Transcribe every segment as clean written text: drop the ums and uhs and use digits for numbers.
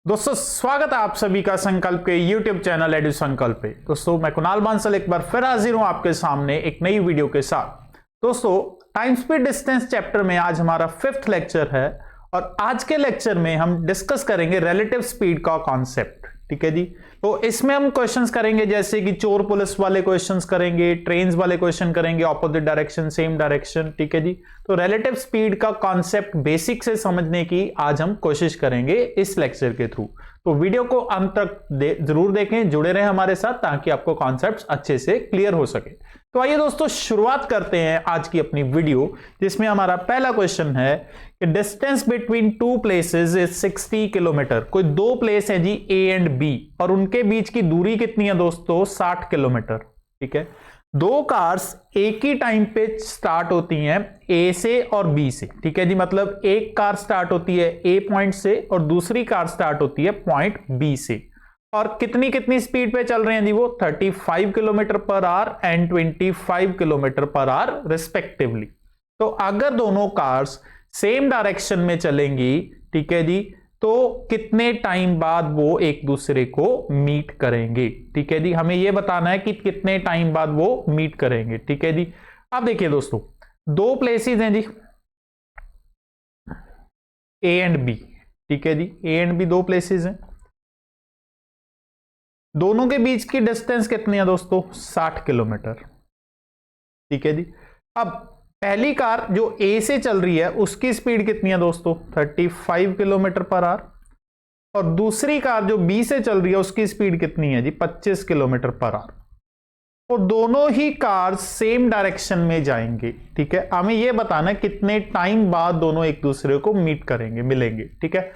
दोस्तों स्वागत है आप सभी का संकल्प के YouTube चैनल एडु संकल्प पे। दोस्तों मैं कुणाल बांसल एक बार फिर हाजिर हूं आपके सामने एक नई वीडियो के साथ। दोस्तों टाइम स्पीड डिस्टेंस चैप्टर में आज हमारा 5th लेक्चर है और आज के लेक्चर में हम डिस्कस करेंगे रिलेटिव स्पीड का कॉन्सेप्ट। ठीक है जी, तो इसमें हम क्वेश्चंस करेंगे जैसे कि चोर पुलिस वाले क्वेश्चंस करेंगे, ट्रेन्स वाले क्वेश्चन करेंगे, ऑपोजिट डायरेक्शन सेम डायरेक्शन। ठीक है जी, तो रिलेटिव स्पीड का कॉन्सेप्ट बेसिक से समझने की आज हम कोशिश करेंगे इस लेक्चर के थ्रू। तो वीडियो को अंत तक जरूर देखें, जुड़े रहें हमारे साथ ताकि आपको कॉन्सेप्ट्स अच्छे से क्लियर हो सके। तो आइए दोस्तों शुरुआत करते हैं आज की अपनी वीडियो, जिसमें हमारा पहला क्वेश्चन है कि distance between two places is 60 kilometre. कोई दो प्लेस है जी ए एंड बी और उनके बीच की दूरी कितनी है दोस्तों? 60 किलोमीटर। ठीक है, दो कार्स एक ही टाइम पे स्टार्ट होती हैं ए से और बी से। ठीक है जी, मतलब एक कार स्टार्ट होती है ए पॉइंट से और दूसरी कार स्टार्ट होती है पॉइंट बी से, और कितनी कितनी स्पीड पे चल रहे हैं जी वो? 35 kilometre per our and 25 kilometre per our respectively. तो अगर दोनों कार्स सेम डायरेक्शन में चलेंगी, ठीक है जी, तो कितने टाइम बाद वो एक दूसरे को मीट करेंगे? ठीक है जी, हमें ये बताना है कि कितने टाइम बाद वो मीट करेंगे। ठीक है जी, अब देखिए दोस्तों दो प्लेसेस हैं जी ए एंड बी। ठीक है जी, ए एंड बी दो प्लेसेस हैं, दोनों के बीच की डिस्टेंस कितनी है दोस्तों? 60 किलोमीटर। ठीक है जी, अब पहली कार जो ए से चल रही है उसकी स्पीड कितनी है दोस्तों? 35 किलोमीटर पर आवर, और दूसरी कार जो बी से चल रही है उसकी स्पीड कितनी है जी? 25 किलोमीटर पर आवर। और दोनों ही कार सेम डायरेक्शन में जाएंगे। ठीक है, हमें यह बताना है कितने टाइम बाद दोनों एक दूसरे को मीट करेंगे, मिलेंगे। ठीक है,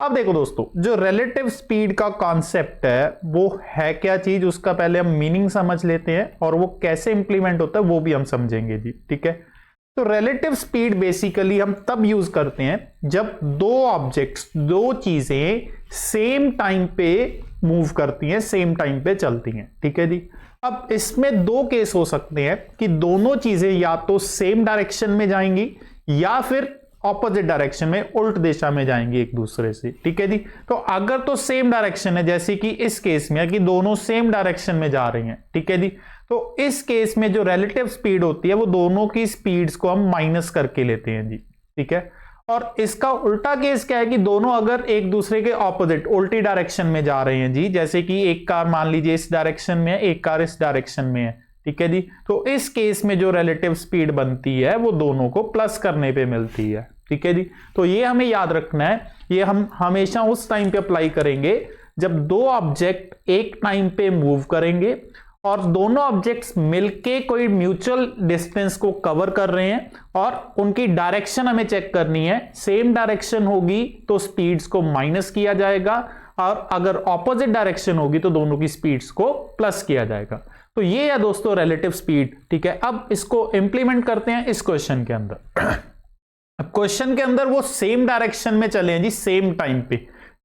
अब देखो दोस्तों जो रिलेटिव स्पीड का कॉन्सेप्ट है वो है क्या चीज, उसका पहले हम मीनिंग समझ लेते हैं और वो कैसे इंप्लीमेंट होता है वो भी हम समझेंगे जी। ठीक है, तो रिलेटिव स्पीड बेसिकली हम तब यूज करते हैं जब दो ऑब्जेक्ट्स, दो चीजें सेम टाइम पे मूव करती हैं, सेम टाइम पे चलती हैं। ठीक है जी, अब इसमें दो केस हो सकते हैं कि दोनों चीजें या तो सेम डायरेक्शन में जाएंगी या फिर ऑपोजिट डायरेक्शन में, उल्ट दिशा में जाएंगे एक दूसरे से। ठीक है जी, तो अगर तो सेम डायरेक्शन है जैसे कि इस केस में कि दोनों सेम डायरेक्शन में जा रही हैं, ठीक है जी, तो इस केस में जो रिलेटिव स्पीड होती है वो दोनों की स्पीड्स को हम माइनस करके लेते हैं जी। ठीक है, और इसका उल्टा केस क्या है कि दोनों अगर एक दूसरे के ऑपोजिट उल्टी डायरेक्शन में जा रहे हैं जी, जैसे कि एक कार मान लीजिए इस डायरेक्शन में है, एक कार इस डायरेक्शन में है। ठीक है जी, तो इस केस में जो रिलेटिव स्पीड बनती है वो दोनों को प्लस करने पे मिलती है। ठीक है जी, तो ये हमें याद रखना है, ये हम हमेशा उस टाइम पे अप्लाई करेंगे जब दो ऑब्जेक्ट एक टाइम पे मूव करेंगे और दोनों ऑब्जेक्ट्स मिलके कोई म्यूचुअल डिस्टेंस को कवर कर रहे हैं और उनकी डायरेक्शन हमें चेक करनी है। सेम डायरेक्शन होगी तो स्पीड्स को माइनस किया जाएगा और अगर ऑपोजिट डायरेक्शन होगी तो दोनों की स्पीड्स को प्लस किया जाएगा। तो ये है दोस्तों रिलेटिव स्पीड। ठीक है, अब इसको इंप्लीमेंट करते हैं इस क्वेश्चन के अंदर। अब क्वेश्चन के अंदर वो सेम डायरेक्शन में चले हैं जी, सेम टाइम पे।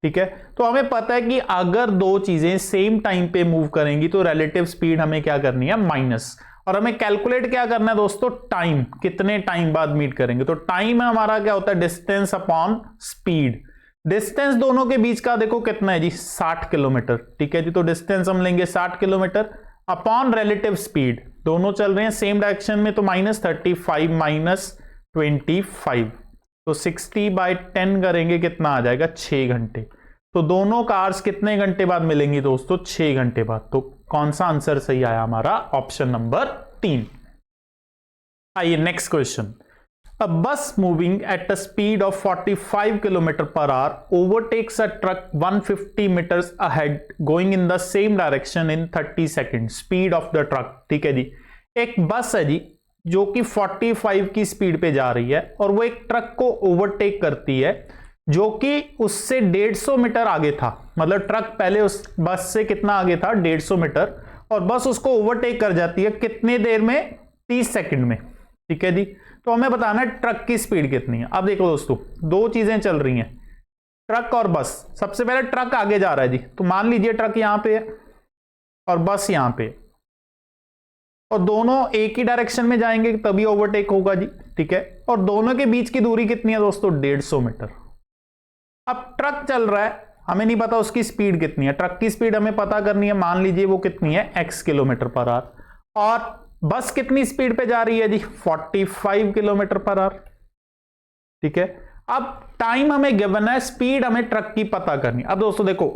ठीक है, तो हमें पता है कि अगर दो चीजें सेम टाइम पे मूव करेंगी तो रिलेटिव स्पीड हमें क्या करनी है? माइनस। और हमें कैलकुलेट क्या करना है दोस्तों? टाइम, कितने टाइम बाद मीट करेंगे। तो टाइम हमारा क्या होता है? Distance upon speed. डिस्टेंस दोनों के बीच का देखो कितना है जी? 60 किलोमीटर। ठीक है जी, तो डिस्टेंस हम लेंगे 60 किलोमीटर अपॉन रिलेटिव स्पीड। दोनों चल रहे हैं सेम डायरेक्शन में, तो -35 माइनस 25, तो 60/10 करेंगे, कितना आ जाएगा? 6 घंटे। तो दोनों कार्स कितने घंटे बाद मिलेंगी दोस्तों? 6 घंटे बाद। तो कौन सा आंसर सही आया हमारा? Option number 3। आइए next question. A bus moving at a speed of 45 kilometre per hour overtakes a truck 150 metres ahead going in the same direction in 30 second. Speed of the truck. ठीक है जी, एक बस है जी जो कि 45 की स्पीड पे जा रही है और वो एक ट्रक को ओवरटेक करती है जो कि उससे 150 मीटर आगे था। मतलब ट्रक पहले उस बस से कितना आगे था? 150 मीटर, और बस उसको ओवरटेक कर जाती है कितने देर में? 30 सेकंड में। ठीक है जी, तो हमें बताना है ट्रक की स्पीड कितनी है। अब देखो दोस्तों दो चीजें चल रही हैं, ट्रक और बस। सबसे पहले ट्रक आगे जा रहा है जी, तो मान लीजिए ट्रक यहां पे है और बस यहां पे, और दोनों एक ही डायरेक्शन में जाएंगे तभी ओवरटेक होगा जी। ठीक है, और दोनों के बीच की दूरी कितनी है दोस्तों? 150 मीटर। अब ट्रक चल रहा है हमें नहीं पता उसकी स्पीड कितनी है, ट्रक की स्पीड हमें पता करनी है, मान लीजिए वो कितनी है x किलोमीटर पर आवर, और बस कितनी स्पीड पे जा रही है जी 45 किलोमीटर पर आवर। ठीक है, अब टाइम हमें गिवन है, स्पीड हमें ट्रक की पता करनी। अब दोस्तों देखो,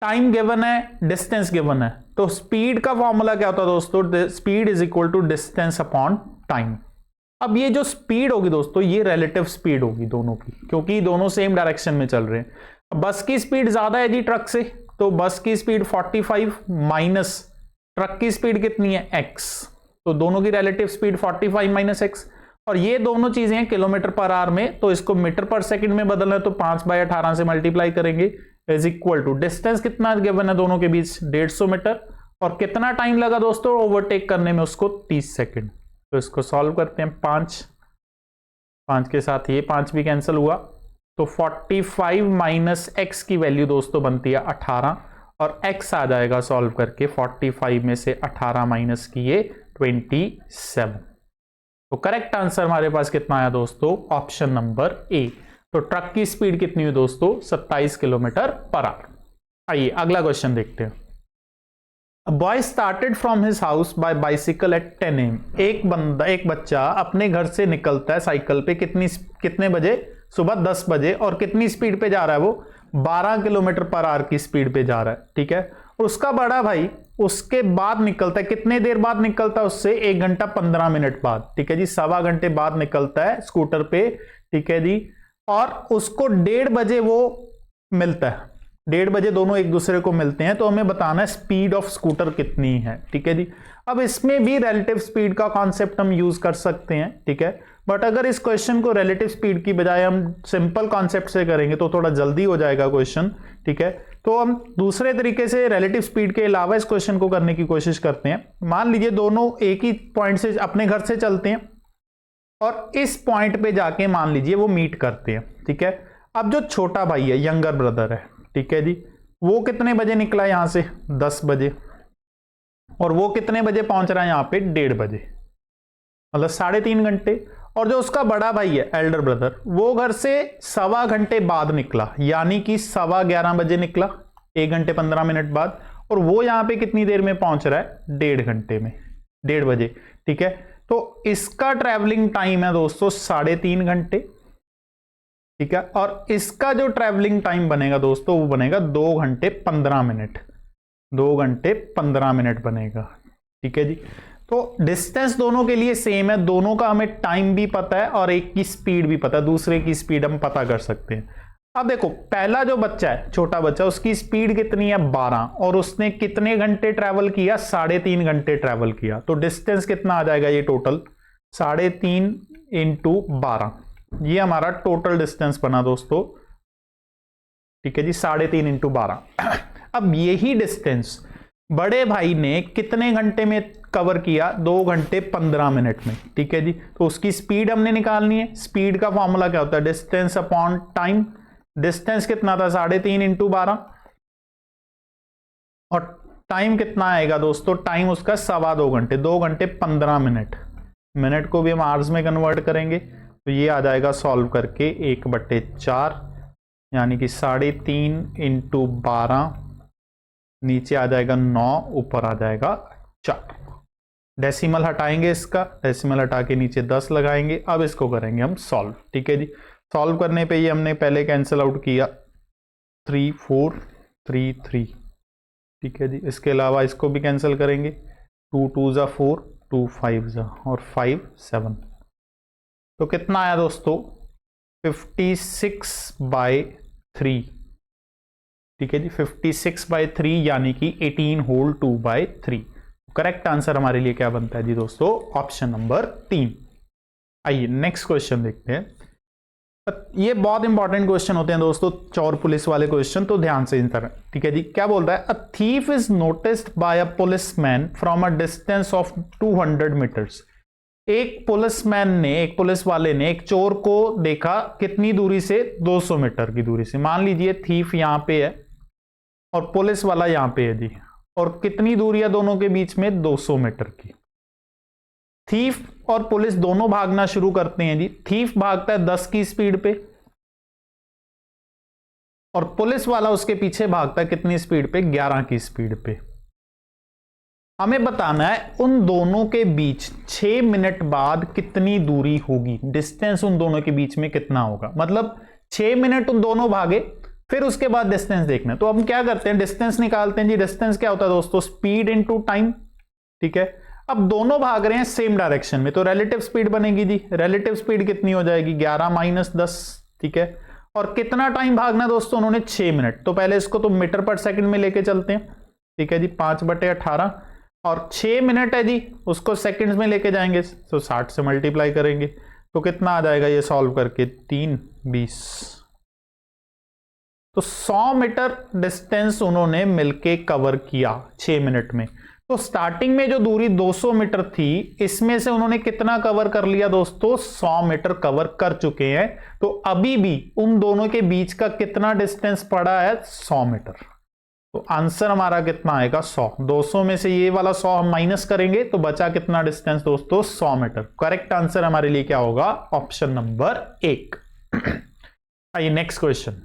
टाइम गिवन है, डिस्टेंस गिवन है, तो स्पीड का फॉर्मूला क्या होता है दोस्तों, speed is equal to distance upon time. अब ये जो स्पीड होगी दोस्तों, ये रिलेटिव स्पीड होगी दोनों की, क्योंकि दोनों सेम डायरेक्शन में चल रहे हैं। बस की स्पीड ज्यादा है जी ट्रक से, तो बस की स्पीड 45 माइनस ट्रक की स्पीड कितनी है x, तो दोनों की रिलेटिव स्पीड 45 माइनस x, और ये दोनों चीजें हैं किलोमीटर पर आवर में, तो इसको मीटर पर सेकंड में बदलना है, तो 5/18 से मल्टीप्लाई करेंगे, इज इक्वल टू डिस्टेंस कितना गिवन है दोनों के बीच 150 मीटर, और कितना टाइम लगा दोस्तों ओवरटेक करने में उसको 30 सेकंड। तो इसको सॉल्व करते हैं, 5 के साथ ये 5 भी कैंसिल हुआ, तो 45 माइनस x की वैल्यू दोस्तों बनती है 18, और x आ जाएगा सॉल्व करके 45 में से 18 माइनस किए 27। तो करेक्ट आंसर हमारे पास कितना आया दोस्तों, ऑप्शन नंबर ए। तो ट्रक की स्पीड कितनी हुई दोस्तों 27 किलोमीटर पर आवर। आइए अगला क्वेश्चन देखते हैं। A boy started from his house by bicycle at 10 AM। एक बच्चा अपने घर से निकलता है साइकिल पे कितने बजे, सुबह 10 बजे, और कितनी स्पीड पे जा रहा है वो 12 किलोमीटर पर आवर की स्पीड पे जा रहा है। ठीक है, और उसका बड़ा भाई उसके बाद निकलता है, कितने देर बाद निकलता है उससे, 1 घंटा 15 मिनट बाद। ठीक है जी, 1.25 घंटे बाद निकलता है स्कूटर पे। ठीक है जी, और उसको 1:30 बजे वो मिलता है, 1:30 बजे दोनों एक दूसरे को मिलते हैं, तो हमें बताना है स्पीड ऑफ स्कूटर कितनी है। ठीक है जी, अब इसमें भी रिलेटिव स्पीड का कॉन्सेप्ट हम यूज कर सकते हैं। ठीक है, बट अगर इस क्वेश्चन को रिलेटिव स्पीड की बजाय हम सिंपल कॉन्सेप्ट से करेंगे तो थोड़ा जल्दी हो जाएगा क्वेश्चन। ठीक है, तो हम दूसरे तरीके से रिलेटिव स्पीड के अलावा इस क्वेश्चन को करने की कोशिश करते हैं। मान लीजिए दोनों एक ही पॉइंट से अपने घर से चलते हैं, और इस पॉइंट पे जाके मान लीजिए वो मीट करते हैं। ठीक है, अब जो छोटा भाई है, यंगर ब्रदर है, ठीक है जी, वो कितने बजे निकला यहां से 10 बजे, और वो कितने बजे पहुंच रहा है यहां पे 1:30 बजे, मतलब 3.5 घंटे। और जो उसका बड़ा भाई है एल्डर ब्रदर, वो घर से 1.25 घंटे बाद निकला, यानी कि 11:15 बजे निकला, 1 घंटे 15 मिनट बाद, और वो यहां पे कितनी देर में पहुंच रहा है 1.5 घंटे में, 1:30 बजे। ठीक है, तो इसका ट्रैवलिंग टाइम है दोस्तों 3.5 घंटे। ठीक है, और इसका जो ट्रैवलिंग टाइम बनेगा दोस्तों वो बनेगा 2 घंटे 15 मिनट, 2 घंटे 15 मिनट बनेगा। ठीक है जी, तो डिस्टेंस दोनों के लिए सेम है, दोनों का हमें टाइम भी पता है और एक की स्पीड भी पता है, दूसरे की स्पीड हम पता कर सकते हैं। अब देखो, पहला जो बच्चा है, छोटा बच्चा, उसकी स्पीड कितनी है 12, और उसने कितने घंटे ट्रैवल किया 3.5 घंटे ट्रैवल किया, तो डिस्टेंस कितना आ जाएगा ये टोटल 3.5 × 12, ये हमारा टोटल डिस्टेंस बना दोस्तों। ठीक है जी, 3.5 × 12। अब यही डिस्टेंस बड़े भाई ने कितने घंटे में कवर किया, 2 घंटे 15 मिनट में। ठीक है जी, तो उसकी स्पीड हमने निकालनी है। स्पीड का फॉर्मूला क्या होता है, डिस्टेंस अपॉन टाइम। डिस्टेंस कितना था 3.5 × 12, और टाइम कितना आएगा दोस्तों, टाइम उसका 2.25 घंटे, 2 घंटे 15 मिनट। मिनट को भी हम आवर्स में कन्वर्ट करेंगे, तो ये आ जाएगा सॉल्व करके 1/4, यानी कि 3.5 × 12, नीचे आ जाएगा 9, ऊपर आ जाएगा 4। डेसिमल हटाएंगे, इसका डेसिमल हटा के नीचे 10 लगाएंगे। अब इसको करेंगे हम सॉल्व। ठीक है जी, सॉल्व करने पे ये हमने पहले कैंसिल आउट किया, 3 4 3 3। ठीक है जी, इसके अलावा इसको भी कैंसिल करेंगे, 2 2 ज़ा 4, 2 5 ज़ा, और 5 7। तो कितना आया दोस्तों 56/3। ठीक है जी, 56/3 यानी कि 18 होल 2/3। करेक्ट आंसर हमारे लिए क्या बनता है जी दोस्तों, ऑप्शन नंबर 3। आइए नेक्स्ट क्वेश्चन देखते हैं। ये बहुत इंपॉर्टेंट क्वेश्चन होते हैं दोस्तों, चोर पुलिस वाले क्वेश्चन, तो ध्यान से इंतर। ठीक है जी, क्या बोलता है, a thief is noticed by a policeman from a distance of 200 metres. एक पुलिसमैन ने, एक पुलिस वाले ने एक चोर को देखा कितनी दूरी से, 200 मीटर की दूरी से। मान लीजिए थीफ यहां पे है और पुलिस वाला यहां पे है जी, और कितनी दूरी है दोनों के बीच में, 200 मीटर की। थीफ और पुलिस दोनों भागना शुरू करते हैं जी। थीफ भागता है 10 की स्पीड पे, और पुलिस वाला उसके पीछे भागता है कितनी स्पीड पे, 11 की स्पीड पे। हमें बताना है उन दोनों के बीच 6 मिनट बाद कितनी दूरी होगी, डिस्टेंस उन दोनों के बीच में कितना होगा। मतलब 6 मिनट उन दोनों भागे, फिर उसके बाद डिस्टेंस देखना है। तो अब क्या करते हैं, डिस्टेंस निकालते हैं जी। डिस्टेंस क्या होता है दोस्तों, स्पीड इनटू टाइम, ठीक है। अब दोनों भाग रहे हैं सेम डायरेक्शन में, तो रिलेटिव स्पीड बनेगी जी। रिलेटिव स्पीड कितनी हो जाएगी, 11 माइनस 10, ठीक है। और कितना टाइम भागना दोस्तों उन्होंने, 6 मिनट। तो पहले इसको तो मीटर पर सेकंड में लेके चलते हैं, ठीक है जी। 5/18 और 6 मिनट है जी, उसको सेकंड्स में लेके जाएंगे, तो 60 से मल्टीप्लाई करेंगे तो कितना आ जाएगा ये सॉल्व करके, 3:20। तो 100 मीटर डिस्टेंस उन्होंने मिलके कवर किया 6 मिनट में। तो स्टार्टिंग में जो दूरी 200 मीटर थी, इसमें से उन्होंने कितना कवर कर लिया दोस्तों, 100 मीटर कवर कर चुके हैं। तो अभी भी उन दोनों के बीच का कितना डिस्टेंस पड़ा है, 100 मीटर। तो आंसर हमारा कितना आएगा, 100। 200 में से ये वाला 100 हम माइनस करेंगे तो बचा कितना डिस्टेंस दोस्तों, 100 मीटर। करेक्ट आंसर हमारे लिए क्या होगा, ऑप्शन नंबर 1। आइए next question.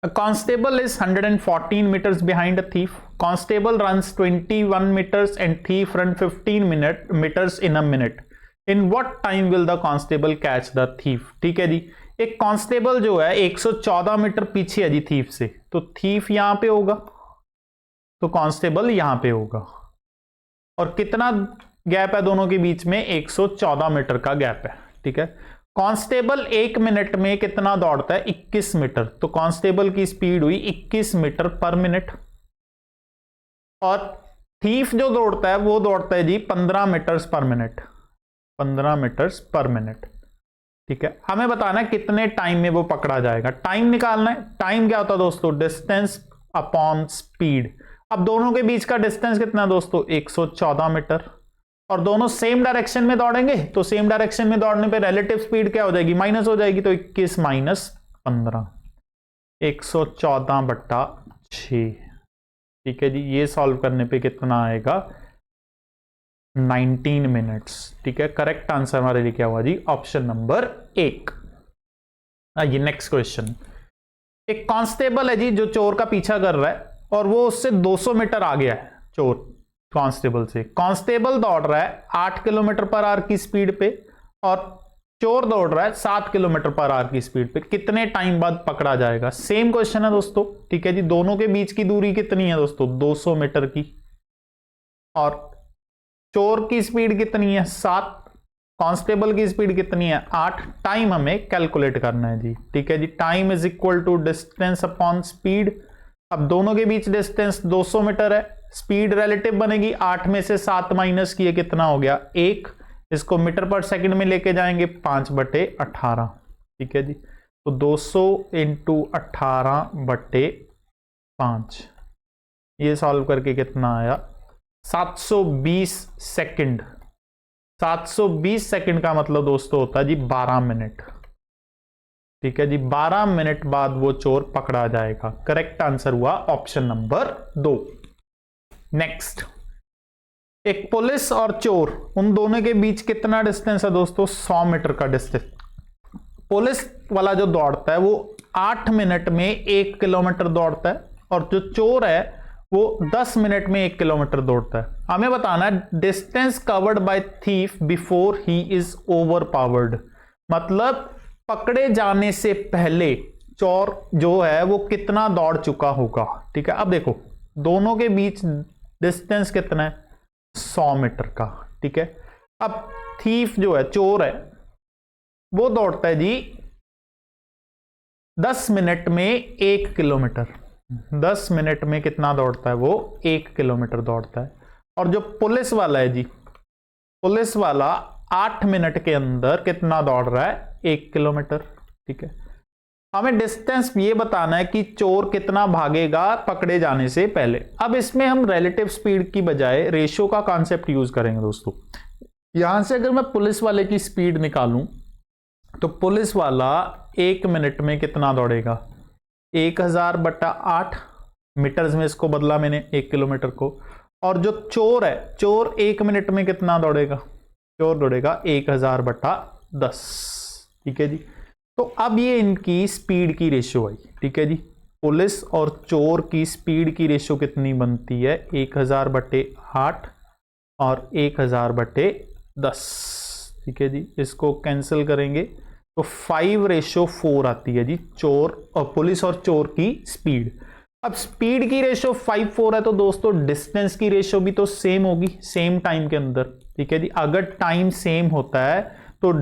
A constable is 114 meters behind a thief. Constable runs 21 meters and thief run 15 meters in a minute. In what time will the constable catch the thief? ठीक है जी। एक constable जो है 114 metre पीछे है जी thief से, तो thief यहां पे होगा तो कांस्टेबल यहां पे होगा। और कितना गैप है दोनों के बीच में, 114 मीटर का गैप है, ठीक है। कांस्टेबल 1 मिनट में कितना दौड़ता है, 21 मीटर। तो कांस्टेबल की स्पीड हुई 21 मीटर पर मिनट। और थीफ जो दौड़ता है वो दौड़ता है जी 15 metres per minute, 15 metres per minute, ठीक है। हमें बताना है कितने टाइम में वो पकड़ा जाएगा, टाइम निकालना है। टाइम क्या होता है दोस्तों, डिस्टेंस अपॉन स्पीड। अब दोनों के बीच का डिस्टेंस कितना दोस्तों, 114 मीटर। और दोनों सेम डायरेक्शन में दौड़ेंगे, तो सेम डायरेक्शन में दौड़ने पे रिलेटिव स्पीड क्या हो जाएगी, माइनस हो जाएगी। तो 21 माइनस 15, 114/6, ठीक है जी। ये सॉल्व करने पे कितना आएगा, 19 मिनट्स, ठीक है। करेक्ट आंसर हमारे लिए क्या हुआ जी, ऑप्शन नंबर 1। आइए नेक्स्ट क्वेश्चन। एक कांस्टेबल है जी जो चोर का पीछा कर रहा है और वो उससे 200 मीटर आ गया है चोर कांस्टेबल से। कांस्टेबल दौड़ रहा है 8 किलोमीटर पर आवर की स्पीड पे और चोर दौड़ रहा है 7 किलोमीटर पर आवर की स्पीड पे। कितने टाइम बाद पकड़ा जाएगा, सेम क्वेश्चन है दोस्तों, ठीक है जी। दोनों के बीच की दूरी कितनी है दोस्तों, 200 मीटर की। और चोर की स्पीड कितनी है, 7। कांस्टेबल की स्पीड कितनी है, 8। टाइम हमें कैलकुलेट करना है जी, ठीक है जी। Time is equal to distance upon speed. अब दोनों के बीच डिस्टेंस 200 मीटर है, स्पीड रिलेटिव बनेगी, 8 में से 7 माइनस किए कितना हो गया, 1। इसको मीटर पर सेकंड में लेके जाएंगे, 5/18, ठीक है जी। तो 200 इंटू 18/5, ये सॉल्व करके कितना आया, 720 सेकंड। 720 सेकंड का मतलब दोस्तों होता है जी 12 मिनट, ठीक है जी। 12 मिनट बाद वो चोर पकड़ा जाएगा। करेक्ट आंसर हुआ ऑप्शन नंबर 2। नेक्स्ट, एक पुलिस और चोर, उन दोनों के बीच कितना डिस्टेंस है दोस्तों, 100 मीटर का डिस्टेंस। पुलिस वाला जो दौड़ता है वो 8 मिनट में 1 किलोमीटर दौड़ता है और जो चोर है वो 10 मिनट में 1 किलोमीटर दौड़ता है। हमें बताना है distance covered by thief before he is over powered. मतलब पकड़े जाने से पहले चोर जो है वो कितना दौड़ चुका होगा, ठीक है। अब देखो दोनों के बीच डिस्टेंस कितना है, 100 मीटर का, ठीक है। अब थीफ जो है, चोर है, वो दौड़ता है जी 10 मिनट में 1 किलोमीटर। 10 मिनट में कितना दौड़ता है वो, 1 किलोमीटर दौड़ता है। और जो पुलिस वाला है जी, पुलिस वाला 8 मिनट के अंदर कितना दौड़ रहा है, 1 किलोमीटर, ठीक है। हमें डिस्टेंस ये बताना है कि चोर कितना भागेगा पकड़े जाने से पहले। अब इसमें हम रिलेटिव स्पीड की बजाय रेशियो का कॉन्सेप्ट यूज करेंगे दोस्तों। यहां से अगर मैं पुलिस वाले की स्पीड निकालूं तो पुलिस वाला 1 मिनट में कितना दौड़ेगा, 1000/8 मीटर्स में इसको बदला मैंने 1 किलोमीटर को। और जो चोर है, चोर 1 मिनट में कितना दौड़ेगा, चोर दौड़ेगा 1000/10, ठीक है जी। तो अब ये इनकी स्पीड की रेशियो आई, ठीक है जी। पुलिस और चोर की स्पीड की रेशियो कितनी बनती है, 1000/8 और 1000/10, ठीक है जी। इसको कैंसिल करेंगे तो 5:4 आती है जी चोर और पुलिस और चोर की स्पीड। अब स्पीड की रेशियो 5:4 है तो दोस्तों डिस्टेंस की रेशियो भी तो सेम होगी सेम टाइम के अंदर, ठीक है जी। अगर टाइम सेम होता है तो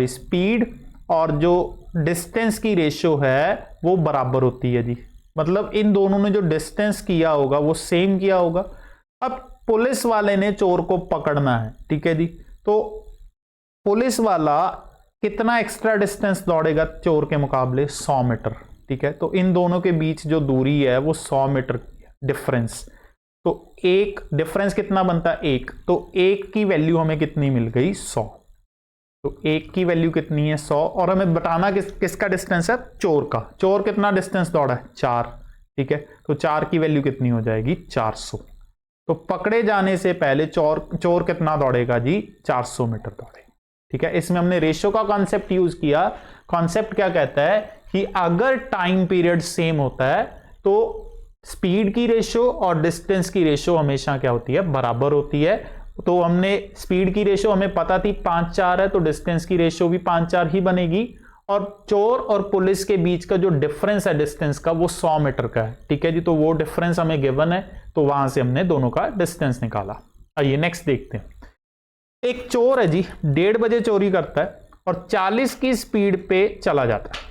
स्पीड और जो डिस्टेंस की रेशियो है वो बराबर होती है जी। मतलब इन दोनों ने जो डिस्टेंस किया होगा वो सेम किया होगा। अब पुलिस वाले ने चोर को पकड़ना है, ठीक है जी। तो पुलिस वाला कितना एक्स्ट्रा डिस्टेंस दौड़ेगा चोर के मुकाबले, 100 मीटर, ठीक है। तो इन दोनों के बीच जो दूरी है वो 100 मीटर डिफरेंस। तो एक डिफरेंस कितना बनता है, 1, तो 1 की वैल्यू हमें कितनी मिल गई, 100। तो 1 की वैल्यू कितनी है, 100। और हमें बताना किसका डिस्टेंस है, चोर का। चोर कितना डिस्टेंस दौड़ा है, 4, ठीक है। तो 4 की वैल्यू कितनी हो जाएगी, 400। तो पकड़े जाने से पहले चोर कितना दौड़ेगा जी, 400 मीटर दौड़ेगा, ठीक है। इसमें हमने रेशियो का कॉन्सेप्ट यूज किया। कॉन्सेप्ट क्या कहता है कि अगर टाइम पीरियड सेम होता है तो स्पीड की रेशियो और डिस्टेंस की रेशियो हमेशा क्या होती है, बराबर होती है। तो हमने स्पीड की रेशियो हमें पता थी 5:4 है, तो डिस्टेंस की रेशियो भी 5:4 ही बनेगी। और चोर और पुलिस के बीच का जो डिफरेंस है डिस्टेंस का वो 100 मीटर का है, ठीक है जी। तो वो डिफरेंस हमें गिवन है, तो वहां से हमने दोनों का डिस्टेंस निकाला। आइए नेक्स्ट देखते हैं। एक चोर है जी, 1:30 बजे चोरी करता है और 40 की स्पीड पे चला जाता है,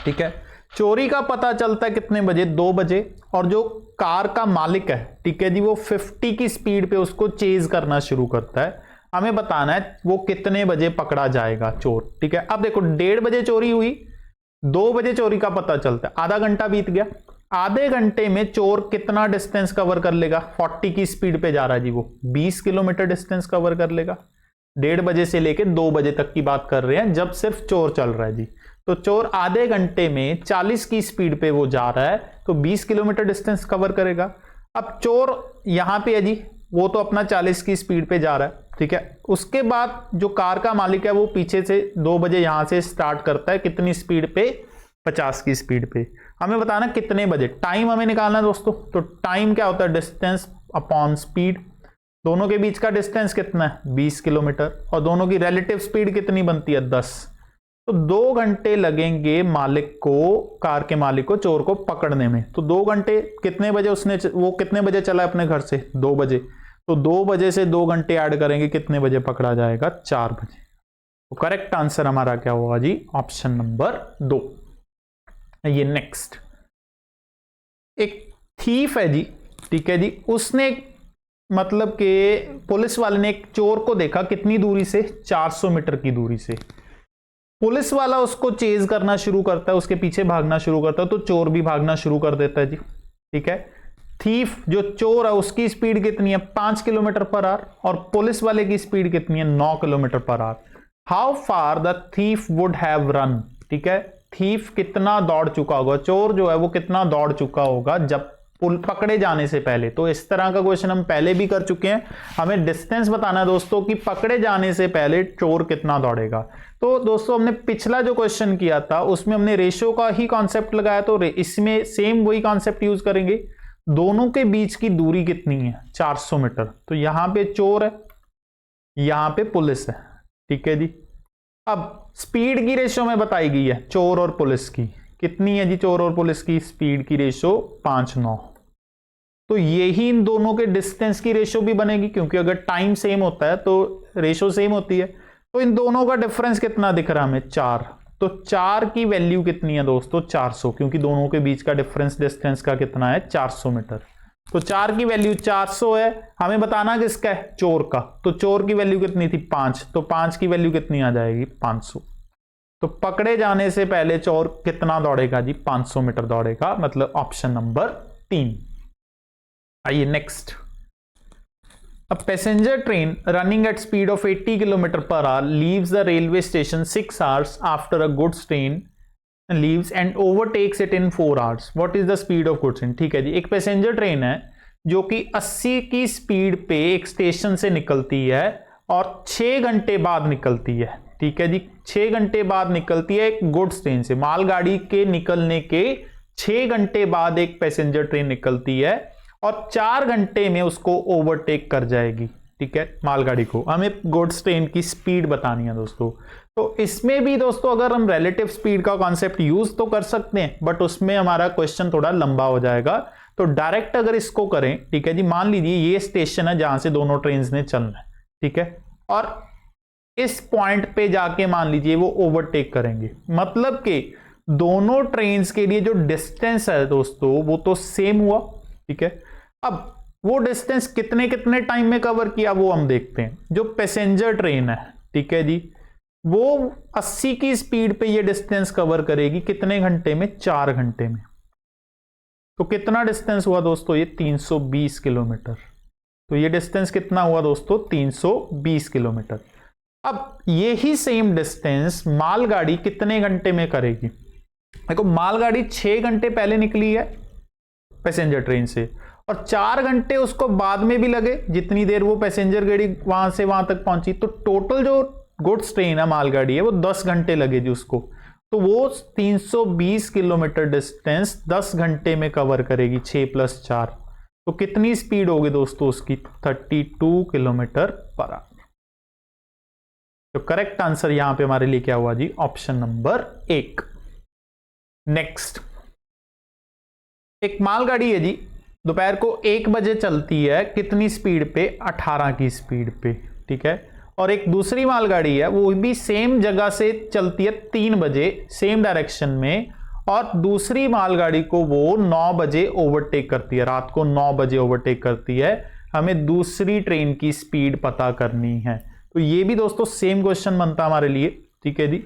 ठीक है। चोरी का पता चलता है कितने बजे, 2 बजे। और जो कार का मालिक है, ठीक है जी, वो 50 की स्पीड पे उसको चेज करना शुरू करता है। हमें बताना है वो कितने बजे पकड़ा जाएगा चोर, ठीक है। अब देखो 1:30 बजे चोरी हुई, 2 बजे चोरी का पता चलता है, आधा घंटा बीत गया। आधे घंटे में चोर कितना डिस्टेंस कवर कर लेगा, 40 की स्पीड पे जा रहा है जी, वो 20 किलोमीटर डिस्टेंस कवर कर लेगा। 1:30 बजे से लेकर 2 बजे तक की बात कर रहे हैं जब सिर्फ चोर चल रहा है जी। तो चोर आधे घंटे में 40 की स्पीड पे वो जा रहा है, तो 20 किलोमीटर डिस्टेंस कवर करेगा। अब चोर यहां पे है जी, वो तो अपना 40 की स्पीड पे जा रहा है, ठीक है। उसके बाद जो कार का मालिक है वो पीछे से 2 बजे यहां से स्टार्ट करता है, कितनी स्पीड पे, 50 की स्पीड पे। हमें बताना कितने बजे, टाइम हमें निकालना है दोस्तों। तो टाइम क्या होता है, डिस्टेंस अपॉन स्पीड। दोनों के बीच का डिस्टेंस कितना है, 20 किलोमीटर। और दोनों की रिलेटिव स्पीड कितनी बनती है, 10। तो 2 घंटे लगेंगे मालिक को, कार के मालिक को, चोर को पकड़ने में। तो 2 घंटे कितने बजे वो कितने बजे चला अपने घर से, 2 बजे। तो 2 बजे से 2 घंटे ऐड करेंगे, कितने बजे पकड़ा जाएगा, 4 बजे। तो करेक्ट आंसर हमारा क्या होगा जी, ऑप्शन नंबर 2। ये नेक्स्ट, एक थीफ है जी, ठीक है जी। उसने मतलब कि पुलिस वाले ने एक चोर को देखा, कितनी दूरी से, 400 मीटर की दूरी से। पुलिस वाला उसको चेज करना शुरू करता है, उसके पीछे भागना शुरू करता है, तो चोर भी भागना शुरू कर देता है जी, ठीक है। थीफ जो चोर है उसकी स्पीड कितनी है, 5 किलोमीटर पर आवर, और पुलिस वाले की स्पीड कितनी है, 9 kilometre per our. How far the thief would have run, ठीक है। थीफ कितना दौड़ चुका होगा, चोर जो है वो कितना दौड़ चुका होगा जब पकड़े जाने से पहले। तो इस तरह का क्वेश्चन हम पहले भी कर चुके हैं। हमें डिस्टेंस बताना है दोस्तों कि पकड़े जाने से पहले चोर कितना दौड़ेगा। तो दोस्तों हमने पिछला जो क्वेश्चन किया था उसमें हमने रेशियो का ही कॉन्सेप्ट लगाया, तो इसमें सेम वही कॉन्सेप्ट यूज करेंगे। दोनों के बीच की दूरी कितनी है, 400 मीटर। तो यहां पे चोर है, यहां पे पुलिस है, ठीक है जी। अब स्पीड की रेशियो में बताई गई है चोर और पुलिस की, कितनी है जी, चोर और पुलिस की स्पीड की रेशियो 5:9। तो यही इन दोनों के डिस्टेंस की रेशियो भी बनेगी, क्योंकि अगर टाइम सेम होता है तो रेशियो सेम होती है। तो इन दोनों का डिफरेंस कितना दिख रहा है हमें, 4। तो 4 की वैल्यू कितनी है दोस्तों, 400, क्योंकि दोनों के बीच का डिफरेंस डिस्टेंस का कितना है, 400 मीटर। तो 4 की वैल्यू 400 है। हमें बताना किसका है, चोर का। तो चोर की वैल्यू कितनी थी, 5। तो 5 की वैल्यू कितनी आ जाएगी, 500। तो पकड़े जाने से पहले चोर कितना दौड़ेगा जी, 500 मीटर दौड़ेगा, मतलब ऑप्शन नंबर 3। आइए next. A passenger train running at speed of 80 km per hour leaves the railway station 6 hours after a goods train leaves and overtakes it in 4 hours. What is the speed of goods train? ठीक है जी, एक passenger train है जो कि 80 की speed पे एक station से निकलती है और 6 घंटे बाद निकलती है, ठीक है जी। 6 घंटे बाद निकलती है एक गुड्स ट्रेन से, मालगाड़ी के निकलने के 6 घंटे बाद एक पैसेंजर ट्रेन निकलती है और 4 घंटे में उसको ओवरटेक कर जाएगी, ठीक है, मालगाड़ी को। हमें गुड्स ट्रेन की स्पीड बतानी है दोस्तों। तो इसमें भी दोस्तों अगर हम रिलेटिव स्पीड का कॉन्सेप्ट यूज तो कर सकते हैं, बट उसमें हमारा क्वेश्चन थोड़ा लंबा हो जाएगा। तो डायरेक्ट अगर इसको करें, ठीक है जी, मान लीजिए ये स्टेशन है जहां से दोनों ट्रेन ने चलना है, ठीक है, और इस पॉइंट पे जाके मान लीजिए वो ओवरटेक करेंगे, मतलब कि दोनों ट्रेन्स के लिए जो डिस्टेंस है दोस्तों वो तो सेम हुआ, ठीक है। अब वो डिस्टेंस कितने कितने टाइम में कवर किया वो हम देखते हैं। जो पैसेंजर ट्रेन है, ठीक है जी, वो 80 की स्पीड पे ये डिस्टेंस कवर करेगी कितने घंटे में? 4 घंटे में। तो कितना डिस्टेंस हुआ दोस्तों? ये 320 किलोमीटर। तो ये डिस्टेंस कितना हुआ दोस्तों? 320 किलोमीटर। अब यही सेम डिस्टेंस मालगाड़ी कितने घंटे में करेगी? देखो, मालगाड़ी 6 घंटे पहले निकली है पैसेंजर ट्रेन से और 4 घंटे उसको बाद में भी लगे, जितनी देर वो पैसेंजर गाड़ी वहां से वहां तक पहुंची। तो टोटल जो गुड्स ट्रेन है, मालगाड़ी है, वो 10 घंटे लगेगी उसको। तो वो 320 किलोमीटर डिस्टेंस 10 घंटे में कवर करेगी, 6 + 4। तो कितनी स्पीड होगी दोस्तों उसकी? 32 किलोमीटर पर आवर। तो करेक्ट आंसर यहां पे हमारे लिए क्या हुआ जी? Option number 1। नेक्स्ट, एक मालगाड़ी है जी, दोपहर को 1 बजे चलती है, कितनी स्पीड पे? 18 की स्पीड पे, ठीक है। और एक दूसरी मालगाड़ी है, वो भी सेम जगह से चलती है 3 बजे सेम डायरेक्शन में, और दूसरी मालगाड़ी को वो 9 बजे ओवरटेक करती है, रात को 9 बजे ओवरटेक करती है। हमें दूसरी ट्रेन की स्पीड पता करनी है। तो ये भी दोस्तों सेम क्वेश्चन बनता है हमारे लिए, ठीक है जी।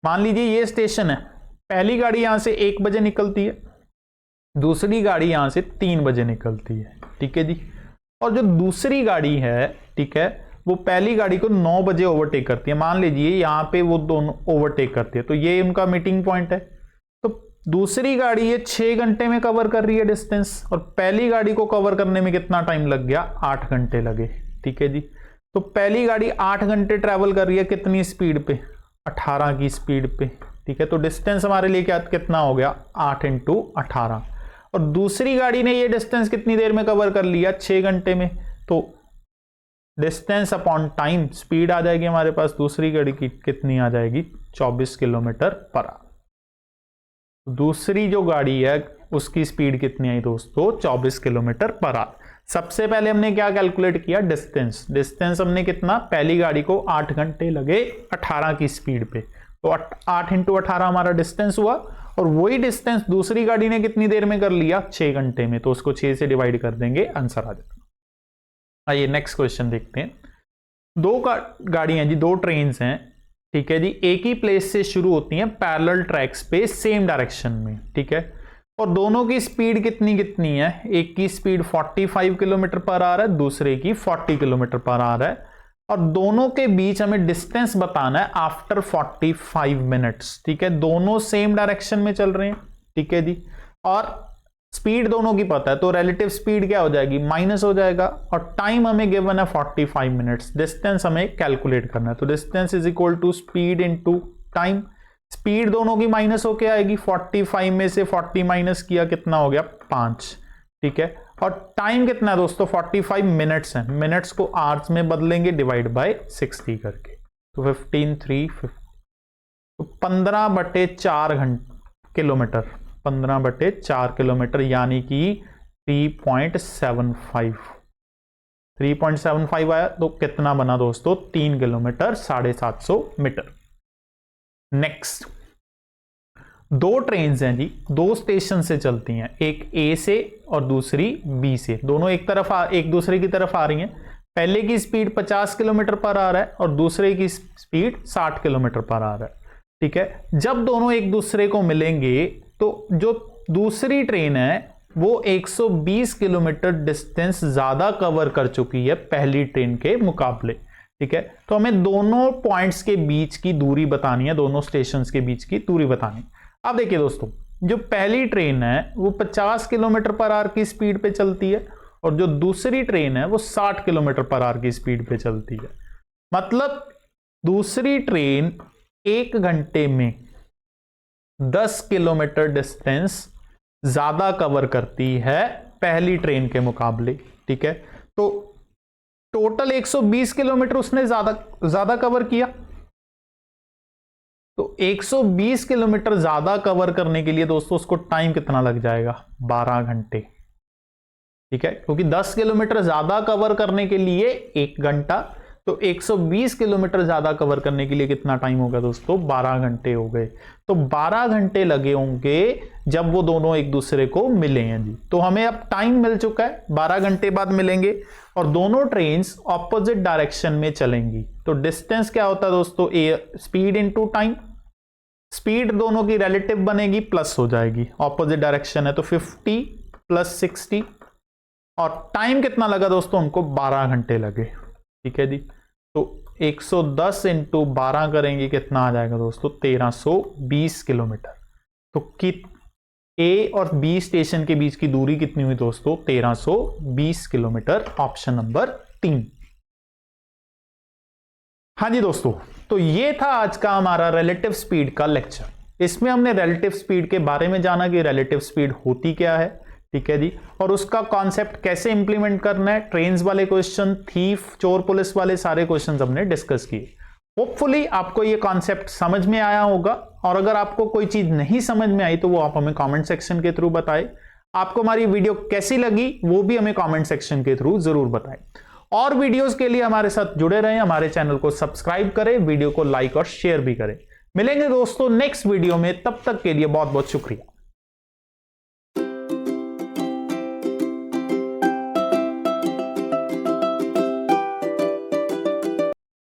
मान लीजिए ये स्टेशन है, पहली गाड़ी यहां से 1 बजे निकलती है, दूसरी गाड़ी यहां से 3 बजे निकलती है, ठीक है जी। और जो दूसरी गाड़ी है, ठीक है, वो पहली गाड़ी को 9 बजे ओवरटेक करती है। मान लीजिए यहां पे वो दोनों ओवरटेक करती है, तो ये उनका मीटिंग पॉइंट है। तो दूसरी गाड़ी ये 6 घंटे में कवर कर रही है डिस्टेंस, और पहली गाड़ी को कवर करने में कितना टाइम लग गया? 8 घंटे लगे, ठीक है जी। तो पहली गाड़ी 8 घंटे ट्रेवल कर रही है, कितनी स्पीड पे? 18 की स्पीड पे, ठीक है। तो डिस्टेंस हमारे लिए क्या कितना हो गया? 8 × 18। और दूसरी गाड़ी ने ये डिस्टेंस कितनी देर में कवर कर लिया? 6 घंटे में। तो डिस्टेंस अपॉन टाइम, स्पीड आ जाएगी हमारे पास दूसरी गाड़ी की, कितनी आ जाएगी? 24 किलोमीटर पर आवर। दूसरी जो गाड़ी है उसकी स्पीड कितनी आई दोस्तों? 24 किलोमीटर पर आवर। सबसे पहले हमने क्या कैलकुलेट किया? डिस्टेंस। डिस्टेंस हमने कितना? पहली गाड़ी को 8 घंटे लगे 18 की स्पीड पे, तो 8 × 18 हमारा डिस्टेंस हुआ। और वही डिस्टेंस दूसरी गाड़ी ने कितनी देर में कर लिया? 6 घंटे में। तो उसको 6 से डिवाइड कर देंगे, आंसर आ जाएगा। आइए नेक्स्ट क्वेश्चन देखते हैं। दो गाड़ियां जी, 2 ट्रेन्स हैं, ठीक है जी, एक ही प्लेस से शुरू होती हैं पैरेलल ट्रैक्स पे सेम डायरेक्शन में, ठीक है। और दोनों की स्पीड कितनी कितनी है? एक की स्पीड 45 किलोमीटर पर आवर है, दूसरे की 40 किलोमीटर पर आवर है। और दोनों के बीच हमें डिस्टेंस बताना है आफ्टर 45 मिनट्स, ठीक है। दोनों सेम डायरेक्शन में चल रहे हैं, ठीक है जी, और स्पीड दोनों की पता है, तो रिलेटिव स्पीड क्या हो जाएगी? माइनस हो जाएगा। और टाइम हमें गिवन है 45 मिनट्स। डिस्टेंस हमें कैलकुलेट करना है, तो distance is equal to speed into time. Speed दोनों की माइनस होके आएगी, 45 में से 40 माइनस किया, कितना हो गया? 5, ठीक है। और टाइम कितना है दोस्तों? 45 मिनट्स है। मिनट्स को आवर्स में बदलेंगे डिवाइड बाय 60 करके, तो 15 3 50, तो 15/4 किलोमीटर, 15/4 किलोमीटर, यानी कि 3.75 आया। तो कितना बना दोस्तों? 3 किलोमीटर 750 मीटर। नेक्स्ट, 2 ट्रेन्स हैं जी, 2 स्टेशन से चलती हैं, एक ए से और दूसरी बी से। दोनों एक दूसरे की तरफ आ रही हैं। पहले की स्पीड 50 किलोमीटर पर आवर है और दूसरे की स्पीड 60 किलोमीटर पर आवर है, ठीक है। जब दोनों एक दूसरे को मिलेंगे तो जो दूसरी ट्रेन है वो 120 किलोमीटर डिस्टेंस ज्यादा कवर कर चुकी है पहली ट्रेन के मुकाबले, ठीक है। तो हमें दोनों पॉइंट्स के बीच की दूरी बतानी है, दोनों स्टेशंस के बीच की दूरी बतानी। अब देखिए दोस्तों, जो पहली ट्रेन है वो 50 किलोमीटर पर आवर की स्पीड पे चलती है और जो दूसरी ट्रेन है वो 60 किलोमीटर पर आवर की स्पीड पे चलती है। मतलब दूसरी ट्रेन 1 घंटे में 10 किलोमीटर डिस्टेंस ज्यादा कवर करती है पहली ट्रेन के मुकाबले। ठीक है, तो टोटल 120 किलोमीटर उसने ज्यादा कवर किया। तो 120 किलोमीटर ज्यादा कवर करने के लिए दोस्तों उसको टाइम कितना लग जाएगा? 12 घंटे। ठीक है, क्योंकि 10 किलोमीटर ज्यादा कवर करने के लिए 1 घंटा, तो 120 किलोमीटर ज्यादा कवर करने के लिए कितना टाइम होगा दोस्तों? 12 घंटे हो गए। तो 12 घंटे लगे होंगे जब वो दोनों एक दूसरे को मिले हैं जी। तो हमें अब टाइम मिल चुका है, 12 घंटे बाद मिलेंगे और दोनों ट्रेन्स ऑपोजिट डायरेक्शन में चलेंगी। तो डिस्टेंस क्या होता है दोस्तों? Speed into time. स्पीड दोनों की रिलेटिव बनेगी, प्लस हो जाएगी, ऑपोजिट डायरेक्शन है तो 50 + 60। और टाइम कितना लगा दोस्तों? उनको 12 घंटे लगे। ठीक है जी, तो 110 × 12 करेंगे, कितना आ जाएगा दोस्तों? 1320 किलोमीटर। तो ए और बी स्टेशन के बीच की दूरी कितनी हुई दोस्तों? 1320 किलोमीटर। Option number 3। हाँ जी दोस्तों, तो ये था आज का हमारा रिलेटिव स्पीड का लेक्चर। इसमें हमने रिलेटिव स्पीड के बारे में जाना कि रिलेटिव स्पीड होती क्या है। ठीक है जी, और उसका कॉन्सेप्ट कैसे इंप्लीमेंट करना है। ट्रेन्स वाले क्वेश्चन, थीफ, चोर पुलिस वाले सारे क्वेश्चन हमने डिस्कस किए। होपफुली आपको ये कॉन्सेप्ट समझ में आया होगा, और अगर आपको कोई चीज नहीं समझ में आई तो वो आप हमें कमेंट सेक्शन के थ्रू बताएं। आपको हमारी वीडियो कैसी लगी वो भी हमें कमेंट सेक्शन के थ्रू जरूर बताएं। और वीडियोस के लिए हमारे साथ जुड़े रहें, हमारे चैनल को सब्सक्राइब करें, वीडियो को लाइक और शेयर भी करें। मिलेंगे दोस्तों नेक्स्ट वीडियो में, तब तक के लिए बहुत बहुत शुक्रिया।